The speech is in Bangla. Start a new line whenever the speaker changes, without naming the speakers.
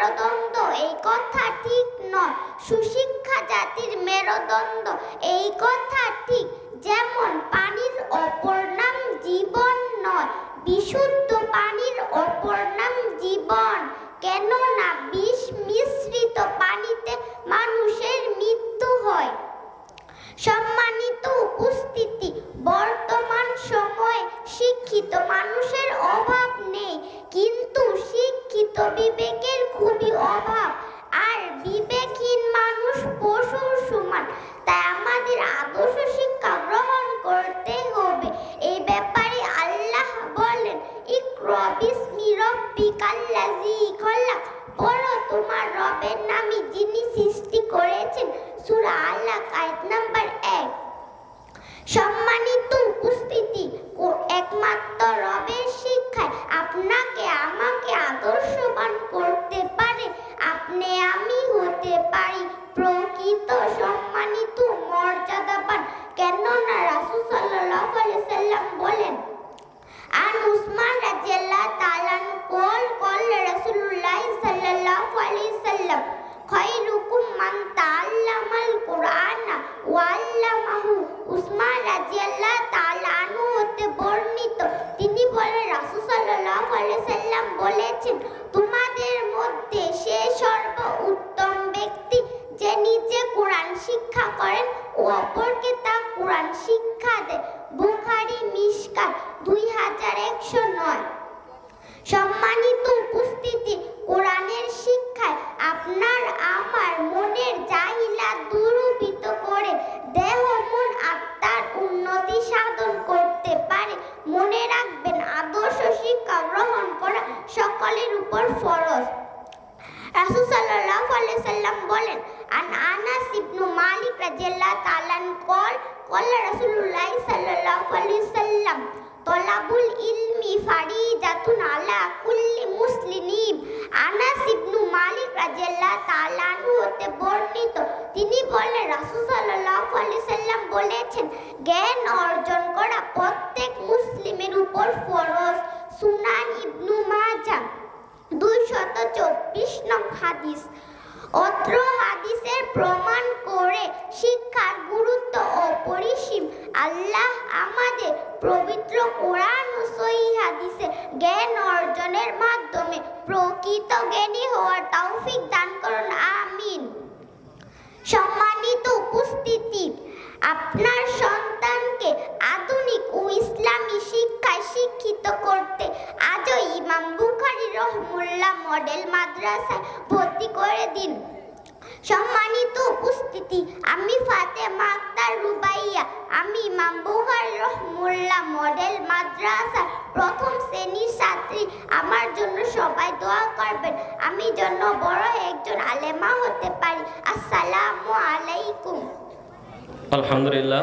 মেরুদণ্ড, এই কথা ঠিক নয়। সুশিক্ষা জাতির মেরুদণ্ড, এই কথা ঠিক। যেমন পানির অপর নাম জীবন নয়, বিশুদ্ধ পানির অপর নাম জীবন। কেননা বিষ মিশ্রিত পানিতে মানুষের মৃত্যু হয়। সম্মানিত উপস্থিতি, বর্তমান সময়ে শিক্ষিত মানুষের অভাব নেই, কিন্তু শিক্ষিত বিবেকের খুবই অভাব। আর বিবেকহীন মানুষ পশুর সমান। তাই আমাদের আদর্শ শিক্ষা গ্রহণ করতে হবে। এই ব্যাপারে আল্লাহ বলেন, ইকরা বিসমি রাব্বিকাল্লাযী খলাক, পড়ো তোমার রবের নামে যিনি সৃষ্টি করেছেন। সূরা আলাক আয়াত নাম্বার 1। সম্মানিত উপস্থিতি, একমাত্র রবের শিক্ষায় আপনাকে আমাকে আদর্শবান করতে পারে। আপনি আমি হতে পারি প্রকৃত সম্মানিত মর্যাদাবান। কেননা রাসূল সাল্লাল্লাহু আলাইহি সাল্লাম বলেন, আন উসমান রাদিয়াল্লাহু তাআলা কল রাসূলুল্লাহ সাল্লাল্লাহু আলাইহি সাল্লাম, খায়রুকুম মান তাআল্লামাল কুরআনা ওয়া আল্লামাহু। উসমান রাদিয়াল্লাহু তাআলা আনহু হতে বর্ণিত, তিনি বলেন, রাসূল সাল্লাল্লাহু আলাইহি সাল্লাম বলেছেন, তোমাদের মধ্যে সে সর্ব উত্তম ব্যক্তি যে নিজে কোরআন শিক্ষা করেন ও অপরকে তা কোরআন শিক্ষা দেয়। বুখারী মিশকাত 2109। সম্মানিত উপস্থিতি, কোরআনের শিক্ষায় আপনার আমার মনের জাহিলাত দূরীভূত করে দেহ মন আত্মার উন্নতি সাধন করতে পারে। মনে রাখবেন, আদর্শ শিক্ষা গ্রহণ করা সকলের উপর ফরজ। রাসূল সাল্লাল্লাহু আলাইহি সাল্লাম বলেন, আন আনাস ইবনে মালিক রাদিয়াল্লাহু তাআলা ক্বালা রাসূলুল্লাহ সাল্লাল্লাহু আলাইহি সাল্লাম, তলাবুল ইলমি ফারিদাতুন আলা কুল্লি মুসলিমিন। আনাস ইবনে মালিক রাদিয়াল্লাহু তাআলা আনহু হতে বর্ণিত, তিনি বলেন, রাসূল সাল্লাল্লাহু আলাইহি সাল্লাম বলেছেন, জ্ঞান অর্জন করা প্রত্যেক মুসলিমের উপর ফরজ। সুনান ইবনে মাজাহ 224 নং হাদিস। অত্র হাদিসের প্রমাণ করে শিক্ষার গুরুত্ব অপরিসীম। আল্লাহ আমাদের পবিত্র কোরআন ও সহিহ হাদিসে জ্ঞান অর্জনের মাধ্যমে প্রকৃত জ্ঞানী হওয়ার তৌফিক দান করুন, আমিন। সম্মানিত উপস্থিতি, আপনার সন্তানকে আধুনিক ও ইসলামী শিক্ষায় শিক্ষিত করতে আজও ইমাম বুখারী রহমাহুল্লাহ মডেল মাদ্রাসায় ভর্তি করে দিন। সম্মানিত উপস্থিতি, আমি ফাতেমা আক্তার রুবাইয়া, আমি ইমাম বুখারী রহমাহুল্লাহ মডেল মাদ্রাসার প্রথম শ্রেণীর ছাত্রী। আমার জন্য সবাই দোয়া করবেন, আমি যেন বড় একজন আলেমা হতে পারি। আসসালামু আলাইকুম।
আলহামদুলিল্লাহ।